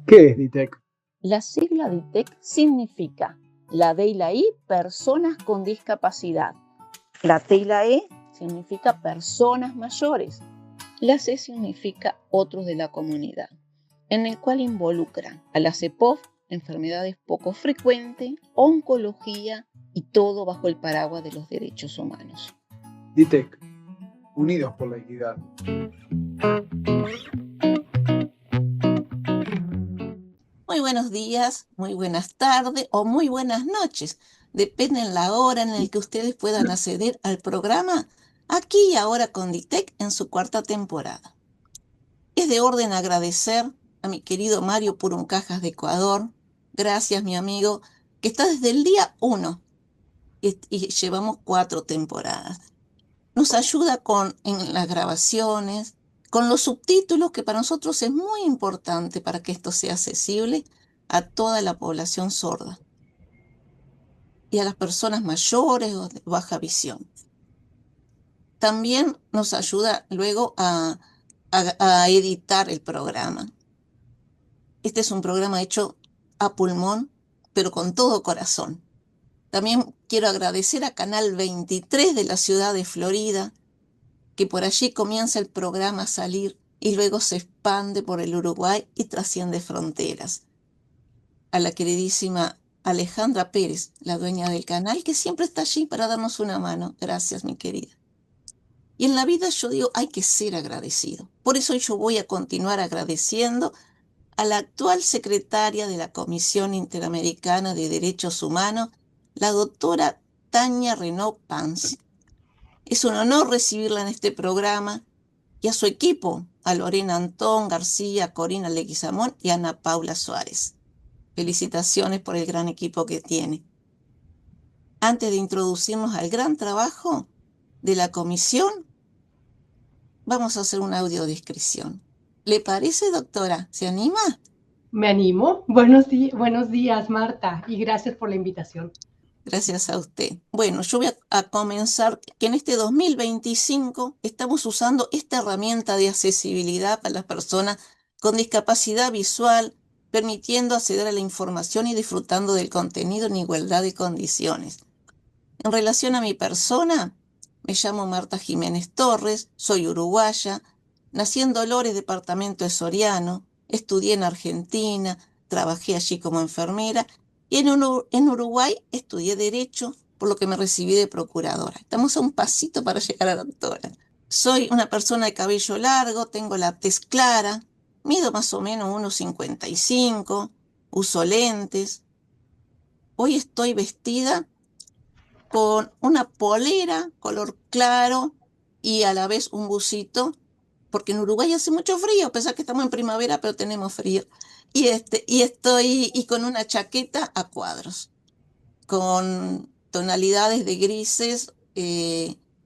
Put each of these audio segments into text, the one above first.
¿Qué es DITEC? La sigla DITEC significa la D y la I, personas con discapacidad. La T y la E significa personas mayores. La C significa otros de la comunidad, en el cual involucran a la CEPOF, enfermedades poco frecuentes, oncología y todo bajo el paraguas de los derechos humanos. DITEC, unidos por la equidad. Muy buenos días, muy buenas tardes o muy buenas noches. Depende de la hora en la que ustedes puedan acceder al programa Aquí y Ahora con DITEC en su cuarta temporada. Es de orden agradecer a mi querido Mario Puruncajas de Ecuador. Gracias, mi amigo, que está desde el día 1 y llevamos 4 temporadas. Nos ayuda en las grabaciones, con los subtítulos, que para nosotros es muy importante para que esto sea accesible a toda la población sorda y a las personas mayores o de baja visión. También nos ayuda luego a editar el programa. Este es un programa hecho a pulmón, pero con todo corazón. También quiero agradecer a Canal 23 de la ciudad de Florida, que por allí comienza el programa a salir y luego se expande por el Uruguay y trasciende fronteras. A la queridísima Alejandra Pérez, la dueña del canal, que siempre está allí para darnos una mano. Gracias, mi querida. Y en la vida yo digo, hay que ser agradecido. Por eso yo voy a continuar agradeciendo a la actual secretaria de la Comisión Interamericana de Derechos Humanos, la doctora Tania Renaud Panzi. Es un honor recibirla en este programa, y a su equipo, a Lorena Antón García, Corina Leguizamón y Ana Paula Suárez. Felicitaciones por el gran equipo que tiene. Antes de introducirnos al gran trabajo de la comisión, vamos a hacer una audiodescripción. ¿Le parece, doctora? ¿Se anima? Me animo. Buenos días, Marta, y gracias por la invitación. Gracias a usted. Bueno, yo voy a comenzar que en este 2025 estamos usando esta herramienta de accesibilidad para las personas con discapacidad visual, permitiendo acceder a la información y disfrutando del contenido en igualdad de condiciones. En relación a mi persona, me llamo Marta Jiménez Torres, soy uruguaya, nací en Dolores, departamento de Soriano, estudié en Argentina, trabajé allí como enfermera y en Uruguay estudié Derecho, por lo que me recibí de procuradora. Estamos a un pasito para llegar a doctora. Soy una persona de cabello largo, tengo la tez clara, mido más o menos 1,55, uso lentes. Hoy estoy vestida con una polera color claro y a la vez un busito, porque en Uruguay hace mucho frío, a pesar que estamos en primavera, pero tenemos frío. Y con una chaqueta a cuadros, con tonalidades de grises,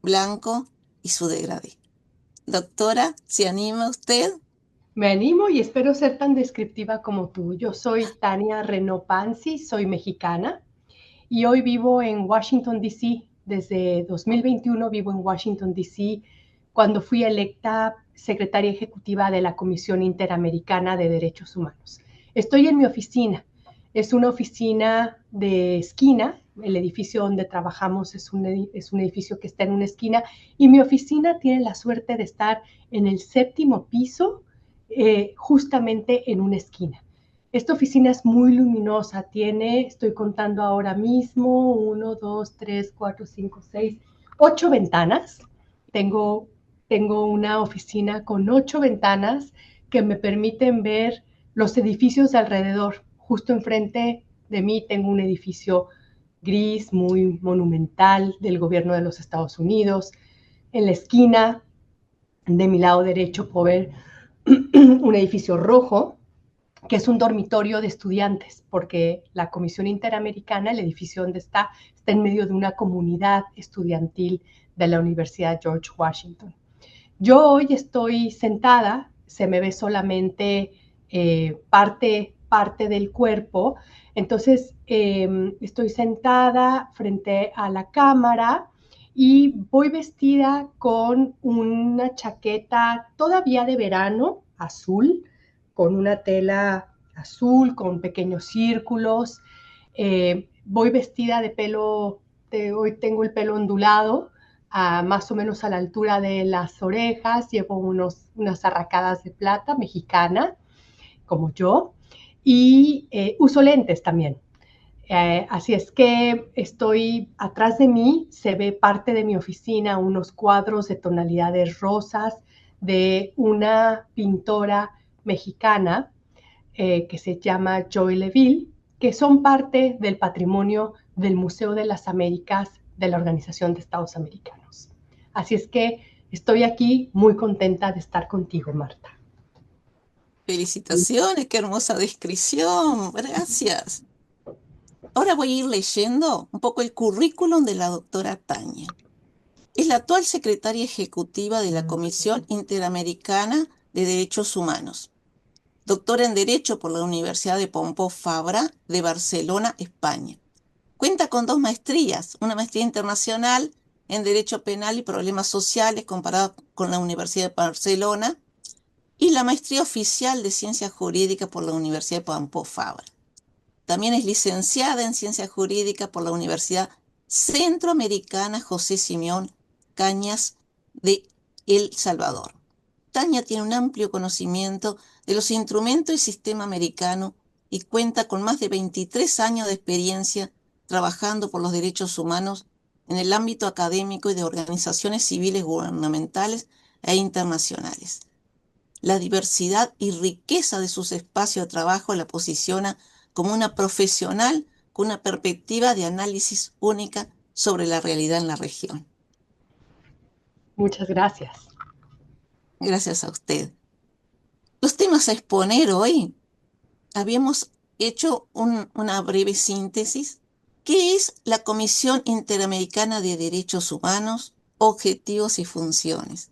blanco y su degradé. Doctora, ¿se anima usted? Me animo y espero ser tan descriptiva como tú. Yo soy Tania Renaud Panzi, soy mexicana y hoy vivo en Washington, D.C. Desde 2021 vivo en Washington, D.C., cuando fui electa secretaria ejecutiva de la Comisión Interamericana de Derechos Humanos. Estoy en mi oficina. Es una oficina de esquina. El edificio donde trabajamos es un edificio que está en una esquina y mi oficina tiene la suerte de estar en el 7º piso, justamente en una esquina. Esta oficina es muy luminosa, estoy contando ahora mismo, 1, 2, 3, 4, 5, 6, 8 ventanas. Tengo una oficina con 8 ventanas que me permiten ver los edificios de alrededor. Justo enfrente de mí tengo un edificio gris, muy monumental, del gobierno de los Estados Unidos. En la esquina de mi lado derecho puedo ver un edificio rojo, que es un dormitorio de estudiantes, porque la Comisión Interamericana, el edificio donde está en medio de una comunidad estudiantil de la Universidad George Washington. Yo hoy estoy sentada, se me ve solamente parte del cuerpo, entonces estoy sentada frente a la cámara y voy vestida con una chaqueta todavía de verano, azul, con una tela azul, con pequeños círculos. Voy vestida de pelo, hoy tengo el pelo ondulado, más o menos a la altura de las orejas, llevo unas arracadas de plata mexicana, como yo, y uso lentes también. Así es que estoy atrás de mí, se ve parte de mi oficina, unos cuadros de tonalidades rosas de una pintora mexicana que se llama Joy Leville, que son parte del patrimonio del Museo de las Américas de la Organización de Estados Americanos. Así es que estoy aquí muy contenta de estar contigo, Marta. Felicitaciones, qué hermosa descripción. Gracias. Ahora voy a ir leyendo un poco el currículum de la doctora Tania. Es la actual secretaria ejecutiva de la Comisión Interamericana de Derechos Humanos. Doctora en Derecho por la Universidad de Pompeu Fabra de Barcelona, España. Cuenta con 2 maestrías, una maestría internacional en Derecho Penal y Problemas Sociales comparada con la Universidad de Barcelona y la maestría oficial de Ciencias Jurídicas por la Universidad de Pompeu Fabra. También es licenciada en Ciencias Jurídicas por la Universidad Centroamericana José Simeón Cañas de El Salvador. Tania tiene un amplio conocimiento de los instrumentos y sistema americano y cuenta con más de 23 años de experiencia trabajando por los derechos humanos en el ámbito académico y de organizaciones civiles gubernamentales e internacionales. La diversidad y riqueza de sus espacios de trabajo la posiciona como una profesional con una perspectiva de análisis única sobre la realidad en la región. Muchas gracias. Gracias a usted. Los temas a exponer hoy, habíamos hecho una breve síntesis. ¿Qué es la Comisión Interamericana de Derechos Humanos? Objetivos y funciones.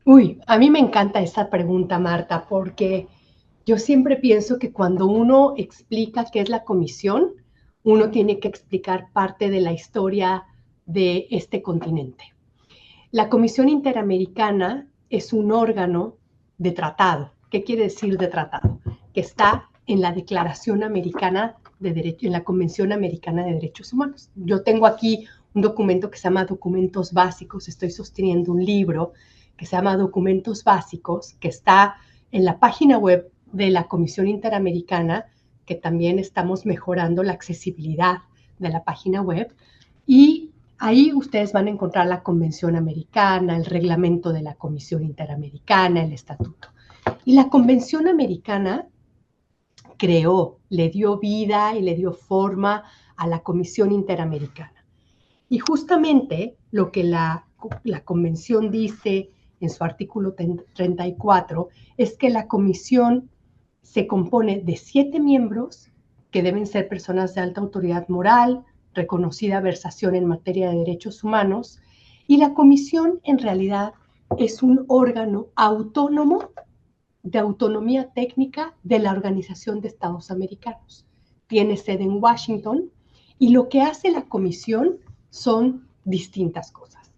Uy, a mí me encanta esa pregunta, Marta, porque yo siempre pienso que cuando uno explica qué es la comisión, uno tiene que explicar parte de la historia de este continente. La Comisión Interamericana es un órgano de tratado. ¿Qué quiere decir de tratado? Que está en la Declaración Americana de Derecho, en la Convención Americana de Derechos Humanos. Yo tengo aquí un documento que se llama Documentos Básicos. Estoy sosteniendo un libro que se llama Documentos Básicos, que está en la página web de la Comisión Interamericana, que también estamos mejorando la accesibilidad de la página web. Y ahí ustedes van a encontrar la Convención Americana, el reglamento de la Comisión Interamericana, el estatuto. Y la Convención Americana creó, le dio vida y le dio forma a la Comisión Interamericana. Y justamente lo que la Convención dice en su artículo 34 es que la Comisión se compone de 7 miembros que deben ser personas de alta autoridad moral, reconocida versación en materia de derechos humanos, y la Comisión en realidad es un órgano autónomo de autonomía técnica de la Organización de Estados Americanos. Tiene sede en Washington y lo que hace la Comisión son distintas cosas.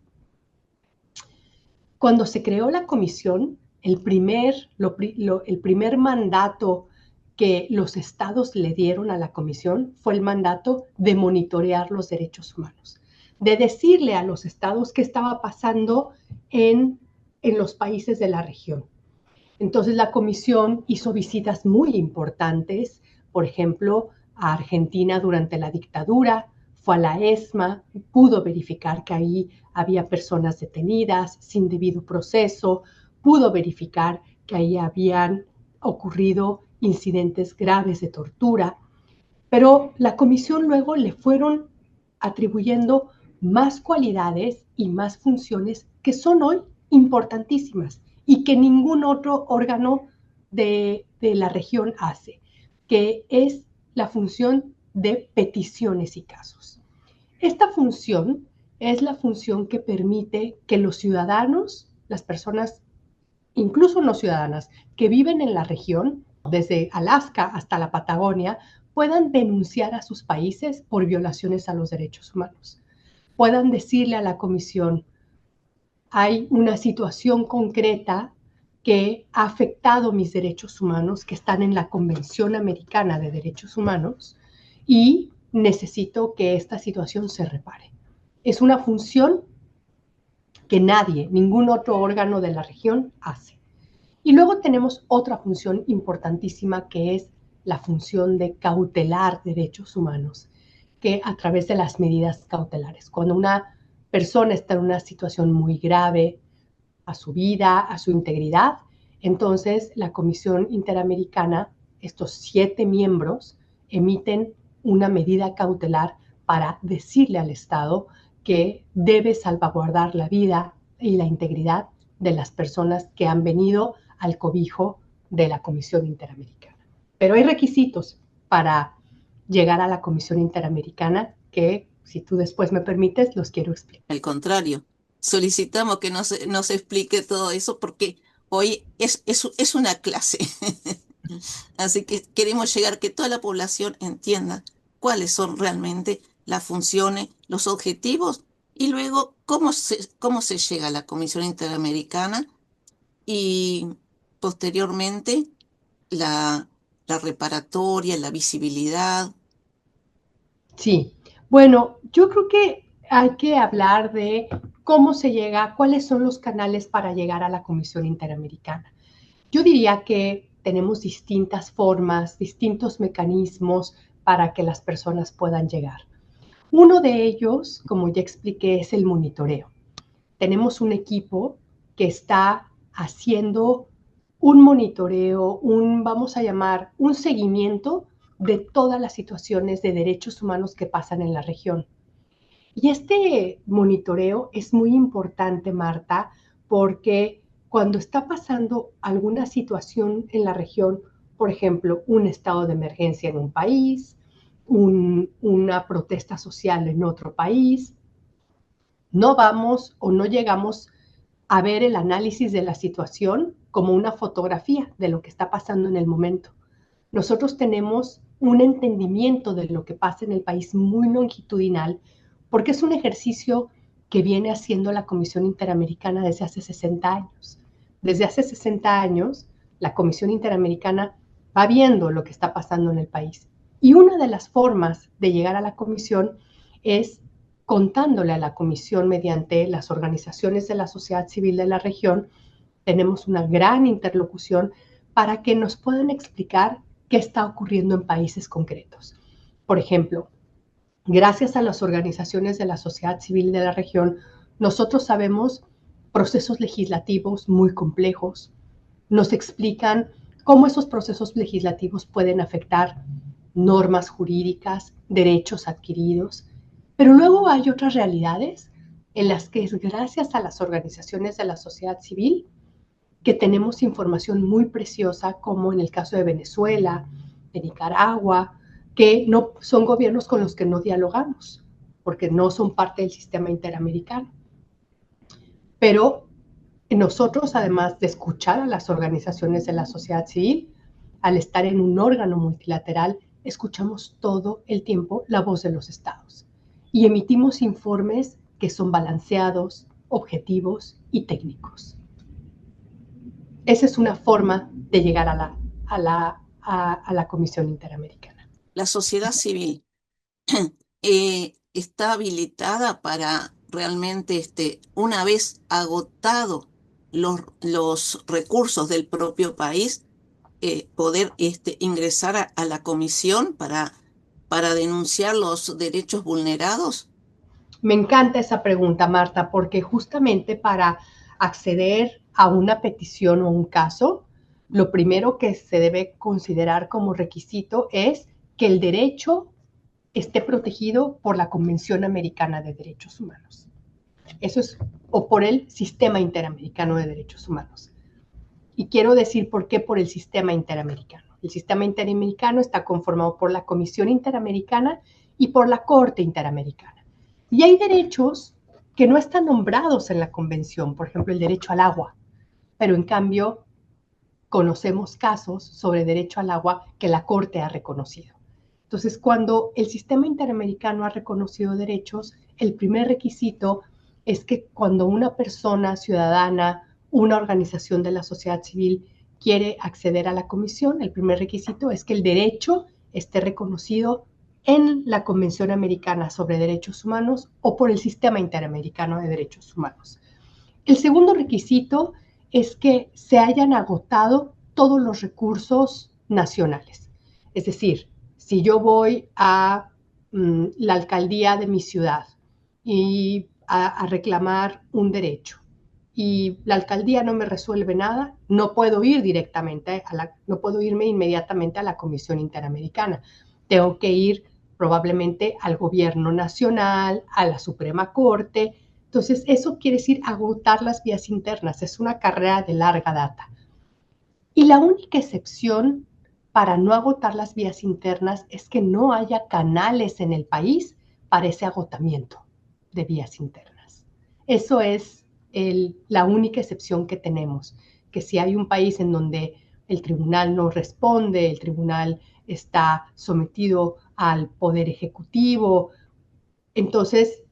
Cuando se creó la Comisión, el primer mandato que los estados le dieron a la Comisión fue el mandato de monitorear los derechos humanos, de decirle a los estados qué estaba pasando en los países de la región. Entonces la Comisión hizo visitas muy importantes, por ejemplo, a Argentina durante la dictadura, fue a la ESMA, pudo verificar que ahí había personas detenidas sin debido proceso, pudo verificar que ahí habían ocurrido incidentes graves de tortura, pero la Comisión luego le fueron atribuyendo más cualidades y más funciones que son hoy importantísimas y que ningún otro órgano de la región hace, que es la función de peticiones y casos. Esta función es la función que permite que los ciudadanos, las personas, incluso no ciudadanas, que viven en la región, desde Alaska hasta la Patagonia, puedan denunciar a sus países por violaciones a los derechos humanos. puedan decirle a la comisión, hay una situación concreta que ha afectado mis derechos humanos, que están en la Convención Americana de Derechos Humanos, y necesito que esta situación se repare. Es una función que nadie, ningún otro órgano de la región hace. Y luego tenemos otra función importantísima, que es la función de cautelar derechos humanos, que a través de las medidas cautelares, cuando una persona está en una situación muy grave a su vida, a su integridad, entonces la Comisión Interamericana, estos 7 miembros, emiten una medida cautelar para decirle al Estado que debe salvaguardar la vida y la integridad de las personas que han venido al cobijo de la Comisión Interamericana. Pero hay requisitos para llegar a la Comisión Interamericana que, si tú después me permites, los quiero explicar. Al contrario, solicitamos que nos explique todo eso porque hoy es una clase. Así que queremos llegar que toda la población entienda cuáles son realmente las funciones, los objetivos y luego cómo se llega a la Comisión Interamericana y posteriormente la, la reparatoria, la visibilidad. Sí, bueno, yo creo que hay que hablar de cómo se llega, cuáles son los canales para llegar a la Comisión Interamericana. Yo diría que tenemos distintas formas, distintos mecanismos para que las personas puedan llegar. Uno de ellos, como ya expliqué, es el monitoreo. Tenemos un equipo que está haciendo un monitoreo, vamos a llamar, un seguimiento de todas las situaciones de derechos humanos que pasan en la región. Y este monitoreo es muy importante, Marta, porque cuando está pasando alguna situación en la región, por ejemplo, un estado de emergencia en un país, una protesta social en otro país, no vamos o no llegamos a ver el análisis de la situación como una fotografía de lo que está pasando en el momento. Nosotros tenemos un entendimiento de lo que pasa en el país muy longitudinal, porque es un ejercicio que viene haciendo la Comisión Interamericana desde hace 60 años. Desde hace 60 años, la Comisión Interamericana va viendo lo que está pasando en el país. Y una de las formas de llegar a la Comisión es contándole a la Comisión mediante las organizaciones de la sociedad civil de la región. Tenemos una gran interlocución para que nos puedan explicar qué está ocurriendo en países concretos. Por ejemplo, gracias a las organizaciones de la sociedad civil de la región, nosotros sabemos procesos legislativos muy complejos. Nos explican cómo esos procesos legislativos pueden afectar normas jurídicas, derechos adquiridos. Pero luego hay otras realidades en las que es gracias a las organizaciones de la sociedad civil que tenemos información muy preciosa, como en el caso de Venezuela, de Nicaragua, que no son gobiernos con los que no dialogamos, porque no son parte del sistema interamericano. Pero nosotros, además de escuchar a las organizaciones de la sociedad civil, al estar en un órgano multilateral, escuchamos todo el tiempo la voz de los estados y emitimos informes que son balanceados, objetivos y técnicos. Esa es una forma de llegar a la Comisión Interamericana. La sociedad civil está habilitada para realmente, una vez agotado los recursos del propio país, poder ingresar a la comisión para denunciar los derechos vulnerados. Me encanta esa pregunta, Marta, porque justamente para acceder a una petición o un caso, lo primero que se debe considerar como requisito es que el derecho esté protegido por la Convención Americana de Derechos Humanos. Eso es, o por el Sistema Interamericano de Derechos Humanos. Y quiero decir por qué por el Sistema Interamericano. El Sistema Interamericano está conformado por la Comisión Interamericana y por la Corte Interamericana. Y hay derechos que no están nombrados en la Convención, por ejemplo, el derecho al agua, pero en cambio conocemos casos sobre derecho al agua que la Corte ha reconocido. Entonces, cuando el sistema interamericano ha reconocido derechos, El primer requisito es que cuando una persona ciudadana, una organización de la sociedad civil quiere acceder a la comisión, el primer requisito es que el derecho esté reconocido en la Convención Americana sobre Derechos Humanos o por el Sistema Interamericano de Derechos Humanos. El segundo requisito es que se hayan agotado todos los recursos nacionales. Es decir, si yo voy a la alcaldía de mi ciudad y a reclamar un derecho y la alcaldía no me resuelve nada, no puedo ir directamente no puedo irme inmediatamente a la Comisión Interamericana. Tengo que ir probablemente al gobierno nacional, a la Suprema Corte. Entonces, eso quiere decir agotar las vías internas. Es una carrera de larga data. Y la única excepción para no agotar las vías internas es que no haya canales en el país para ese agotamiento de vías internas. Eso es la única excepción que tenemos, que si hay un país en donde el tribunal no responde, el tribunal está sometido al poder ejecutivo, entonces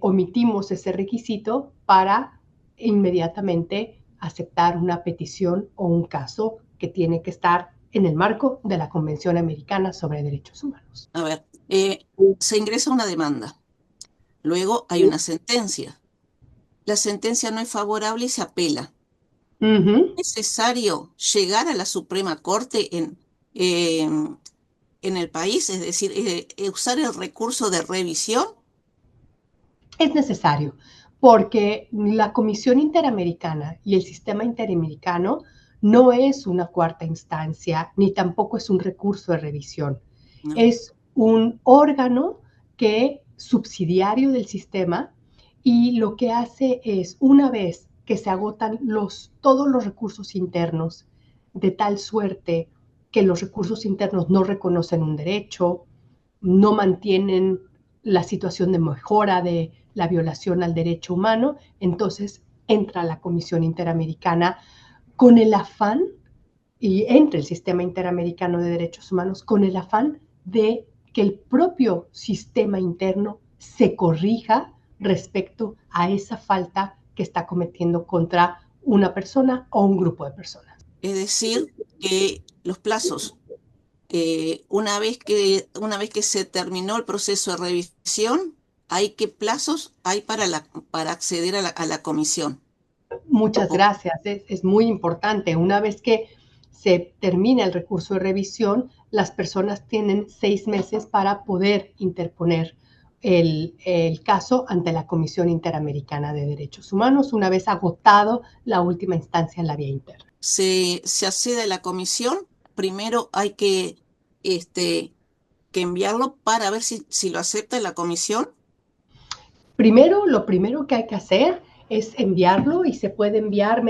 omitimos ese requisito para inmediatamente aceptar una petición o un caso que tiene que estar en el marco de la Convención Americana sobre Derechos Humanos. A ver, se ingresa una demanda, luego hay una sentencia. La sentencia no es favorable y se apela. ¿Es necesario llegar a la Suprema Corte en el país? Es decir, usar el recurso de revisión. Es necesario, porque la Comisión Interamericana y el Sistema Interamericano no es una cuarta instancia, ni tampoco es un recurso de revisión. No. Es un órgano subsidiario del sistema, y lo que hace es, una vez que se agotan todos los recursos internos, de tal suerte que los recursos internos no reconocen un derecho, no mantienen la situación de mejora de la violación al derecho humano, entonces entra la Comisión Interamericana con el afán, y entra el Sistema Interamericano de Derechos Humanos con el afán de que el propio sistema interno se corrija respecto a esa falta que está cometiendo contra una persona o un grupo de personas. Es decir, que los plazos, una vez que se terminó el proceso de revisión, ¿qué plazos hay para acceder a la comisión? Muchas gracias, es muy importante. Una vez que se termina el recurso de revisión, las personas tienen 6 meses para poder interponer el caso ante la Comisión Interamericana de Derechos Humanos, una vez agotado la última instancia en la vía interna. Se accede a la comisión, primero hay que enviarlo para ver si lo acepta la comisión. Lo primero que hay que hacer es enviarlo, y se puede enviar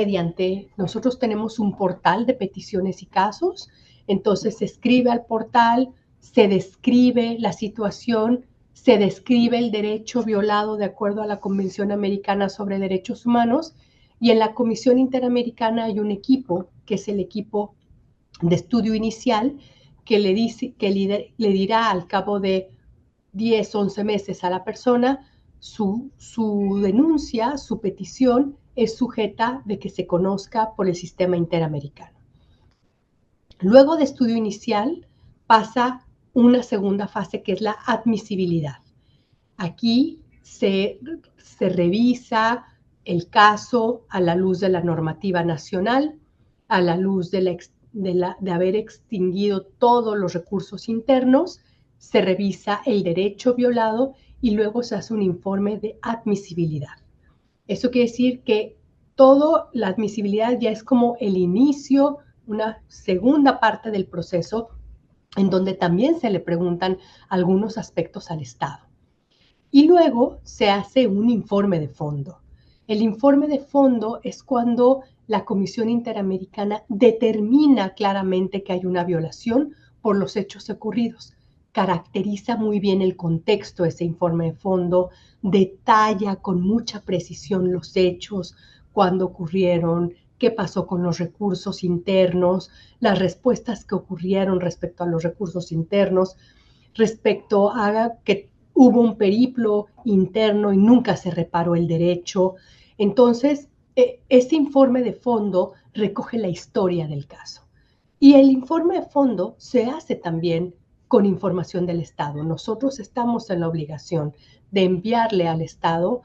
nosotros tenemos un portal de peticiones y casos, entonces se escribe al portal, se describe la situación, se describe el derecho violado de acuerdo a la Convención Americana sobre Derechos Humanos, y en la Comisión Interamericana hay un equipo, que es el equipo de estudio inicial, que le dirá al cabo de 10, 11 meses a la persona, su denuncia, su petición es sujeta de que se conozca por el Sistema Interamericano. Luego de estudio inicial pasa una segunda fase, que es la admisibilidad. Aquí se revisa el caso a la luz de la normativa nacional, a la luz de haber extinguido todos los recursos internos, se revisa el derecho violado y luego se hace un informe de admisibilidad. Eso quiere decir que la admisibilidad ya es como el inicio, una segunda parte del proceso, en donde también se le preguntan algunos aspectos al Estado. Y luego se hace un informe de fondo. El informe de fondo es cuando la Comisión Interamericana determina claramente que hay una violación por los hechos ocurridos. Caracteriza muy bien el contexto de ese informe de fondo, detalla con mucha precisión los hechos, cuándo ocurrieron, qué pasó con los recursos internos, las respuestas que ocurrieron respecto a los recursos internos, respecto a que hubo un periplo interno y nunca se reparó el derecho. Entonces, este informe de fondo recoge la historia del caso. Y el informe de fondo se hace también con información del Estado. Nosotros estamos en la obligación de enviarle al Estado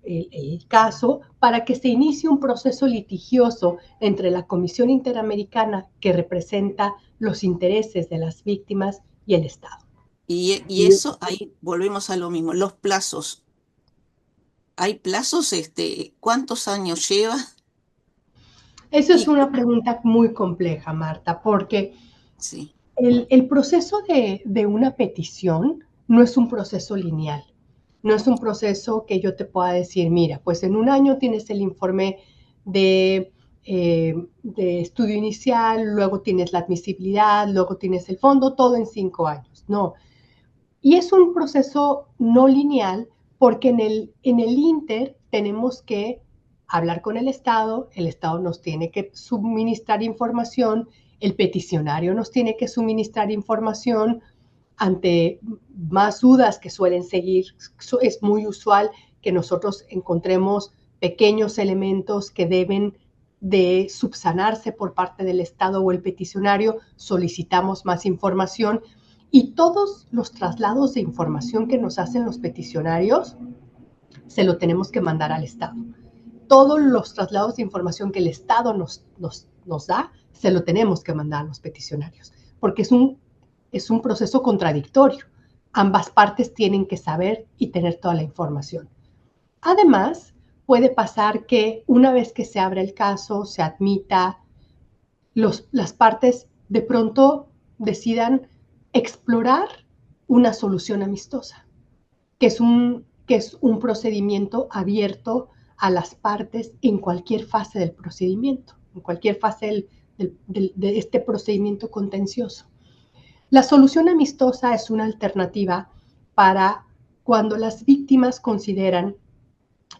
el caso para que se inicie un proceso litigioso entre la Comisión Interamericana, que representa los intereses de las víctimas, y el Estado. Y eso, ahí volvemos a lo mismo, los plazos. ¿Hay plazos? ¿Cuántos años lleva? Esa es Y una pregunta muy compleja, Marta, porque sí, el proceso de una petición no es un proceso lineal. No es un proceso que yo te pueda decir, mira, pues en un año tienes el informe de estudio inicial, luego tienes la admisibilidad, luego tienes el fondo, todo en 5 años. No. Y es un proceso no lineal porque en el Inter tenemos que hablar con el Estado nos tiene que suministrar información, el peticionario nos tiene que suministrar información ante más dudas que suelen seguir. Es muy usual que nosotros encontremos pequeños elementos que deben de subsanarse por parte del Estado o el peticionario, solicitamos más información y todos los traslados de información que nos hacen los peticionarios se lo tenemos que mandar al Estado. Todos los traslados de información que el Estado nos da, se lo tenemos que mandar a los peticionarios, porque es un proceso contradictorio. Ambas partes tienen que saber y tener toda la información. Además, puede pasar que una vez que se abre el caso, se admita, las partes de pronto decidan explorar una solución amistosa, que es un procedimiento abierto a las partes en cualquier fase del procedimiento, en cualquier fase de este procedimiento contencioso. La solución amistosa es una alternativa para cuando las víctimas consideran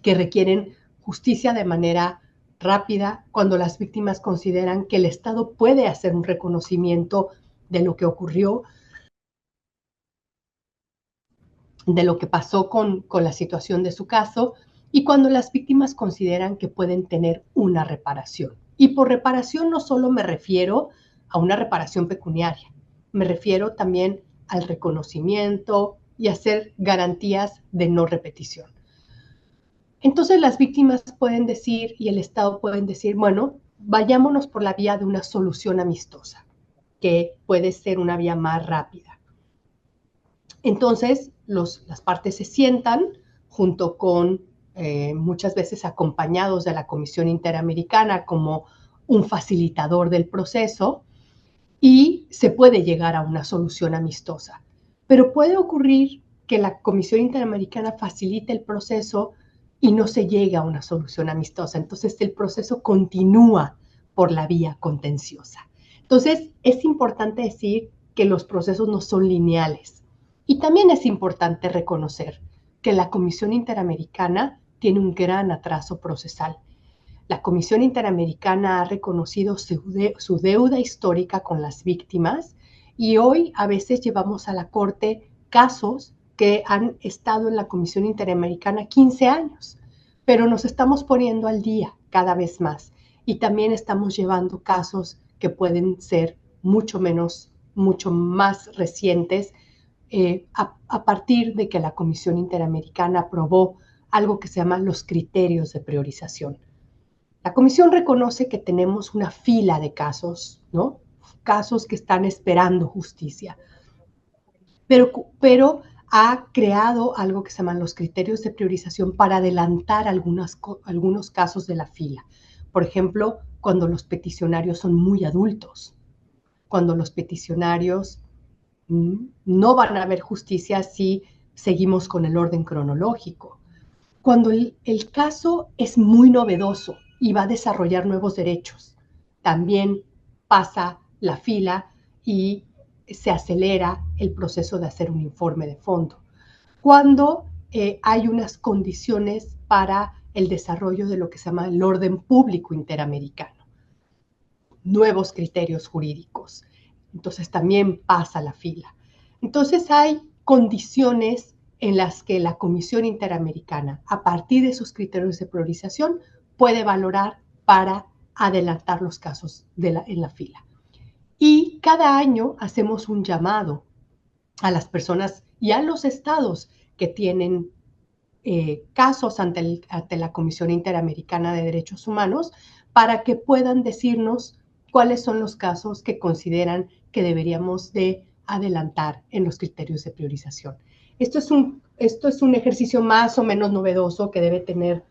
que requieren justicia de manera rápida, cuando las víctimas consideran que el Estado puede hacer un reconocimiento de lo que ocurrió, de lo que pasó con la situación de su caso, y cuando las víctimas consideran que pueden tener una reparación. Y por reparación no solo me refiero a una reparación pecuniaria, me refiero también al reconocimiento y hacer garantías de no repetición. Entonces las víctimas pueden decir y el Estado pueden decir, bueno, vayámonos por la vía de una solución amistosa, que puede ser una vía más rápida. Entonces las partes se sientan junto con muchas veces acompañados de la Comisión Interamericana como un facilitador del proceso y se puede llegar a una solución amistosa. Pero puede ocurrir que la Comisión Interamericana facilite el proceso y no se llega a una solución amistosa. Entonces el proceso continúa por la vía contenciosa. Entonces es importante decir que los procesos no son lineales. Y también es importante reconocer que la Comisión Interamericana tiene un gran atraso procesal. La Comisión Interamericana ha reconocido su deuda histórica con las víctimas y hoy a veces llevamos a la Corte casos que han estado en la Comisión Interamericana 15 años, pero nos estamos poniendo al día cada vez más y también estamos llevando casos que pueden ser mucho más recientes a partir de que la Comisión Interamericana aprobó algo que se llama los criterios de priorización. La Comisión reconoce que tenemos una fila de casos, ¿no? Casos que están esperando justicia, pero ha creado algo que se llaman los criterios de priorización para adelantar algunos casos de la fila. Por ejemplo, cuando los peticionarios son muy adultos, cuando los peticionarios no van a ver justicia si seguimos con el orden cronológico. Cuando el caso es muy novedoso y va a desarrollar nuevos derechos, también pasa la fila y se acelera el proceso de hacer un informe de fondo. Cuando hay unas condiciones para el desarrollo de lo que se llama el orden público interamericano, nuevos criterios jurídicos, entonces también pasa la fila. Entonces hay condiciones en las que la Comisión Interamericana, a partir de esos criterios de priorización, puede valorar para adelantar los casos en la fila. Y cada año hacemos un llamado a las personas y a los estados que tienen casos ante la Comisión Interamericana de Derechos Humanos para que puedan decirnos cuáles son los casos que consideran que deberíamos de adelantar en los criterios de priorización. Esto es un ejercicio más o menos novedoso que debe tener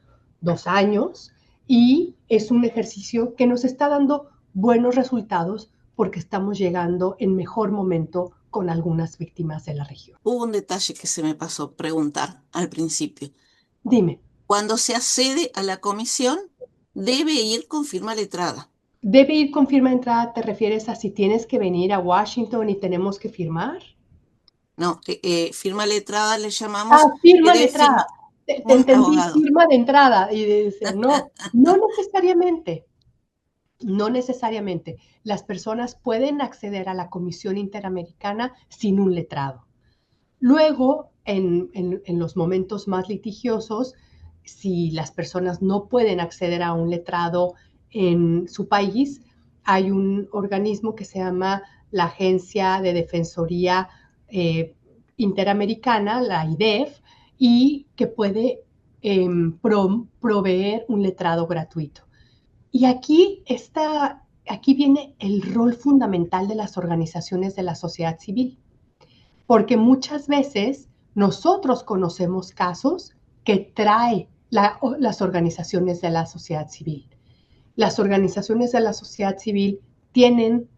2 años y es un ejercicio que nos está dando buenos resultados porque estamos llegando en mejor momento con algunas víctimas de la región. Hubo un detalle que se me pasó preguntar al principio. Dime. Cuando se accede a la comisión, debe ir con firma letrada. ¿Debe ir con firma de entrada? ¿Te refieres a si tienes que venir a Washington y tenemos que firmar? No, firma letrada le llamamos. Firma letrada. Te entendí, abogado. firma de entrada. Y dice, no necesariamente. No necesariamente. Las personas pueden acceder a la Comisión Interamericana sin un letrado. Luego, en los momentos más litigiosos, si las personas no pueden acceder a un letrado en su país, hay un organismo que se llama la Agencia de Defensoría Interamericana, la IDEF, y que puede proveer un letrado gratuito. Y aquí viene el rol fundamental de las organizaciones de la sociedad civil, porque muchas veces nosotros conocemos casos que trae las organizaciones de la sociedad civil. Las organizaciones de la sociedad civil tienen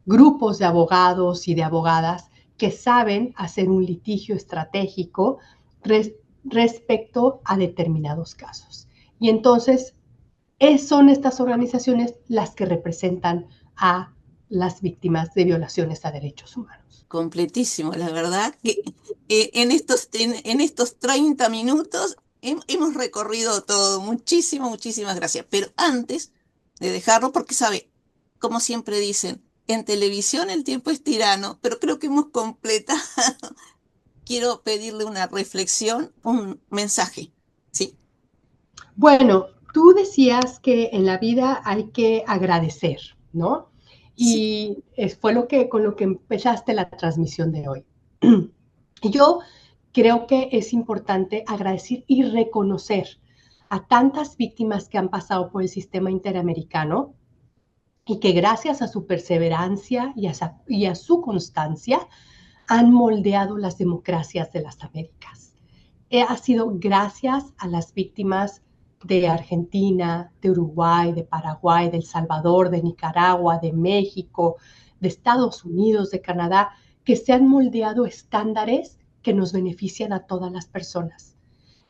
grupos de abogados y de abogadas que saben hacer un litigio estratégico respecto a determinados casos. Y entonces son estas organizaciones las que representan a las víctimas de violaciones a derechos humanos. Completísimo, la verdad que en estos 30 minutos hemos recorrido todo. Muchísimas gracias. Pero antes de dejarlo, porque sabe, como siempre dicen, en televisión el tiempo es tirano, pero creo que hemos completado. Quiero pedirle una reflexión, un mensaje, ¿sí? Bueno, tú decías que en la vida hay que agradecer, ¿no? Sí. Y fue con lo que empezaste la transmisión de hoy. Yo creo que es importante agradecer y reconocer a tantas víctimas que han pasado por el sistema interamericano y que gracias a su perseverancia y a su constancia han moldeado las democracias de las Américas. Ha sido gracias a las víctimas de Argentina, de Uruguay, de Paraguay, de El Salvador, de Nicaragua, de México, de Estados Unidos, de Canadá, que se han moldeado estándares que nos benefician a todas las personas.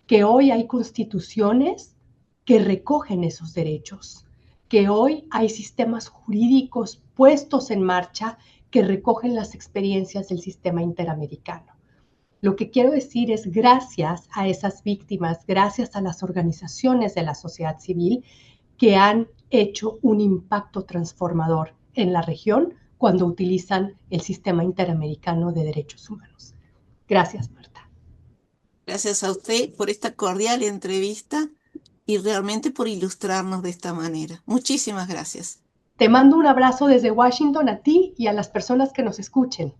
Que hoy hay constituciones que recogen esos derechos, que hoy hay sistemas jurídicos puestos en marcha que recogen las experiencias del sistema interamericano. Lo que quiero decir es gracias a esas víctimas, gracias a las organizaciones de la sociedad civil que han hecho un impacto transformador en la región cuando utilizan el sistema interamericano de derechos humanos. Gracias, Marta. Gracias a usted por esta cordial entrevista y realmente por ilustrarnos de esta manera. Muchísimas gracias. Te mando un abrazo desde Washington a ti y a las personas que nos escuchen.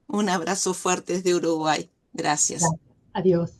Un abrazo fuerte desde Uruguay. Gracias. Adiós.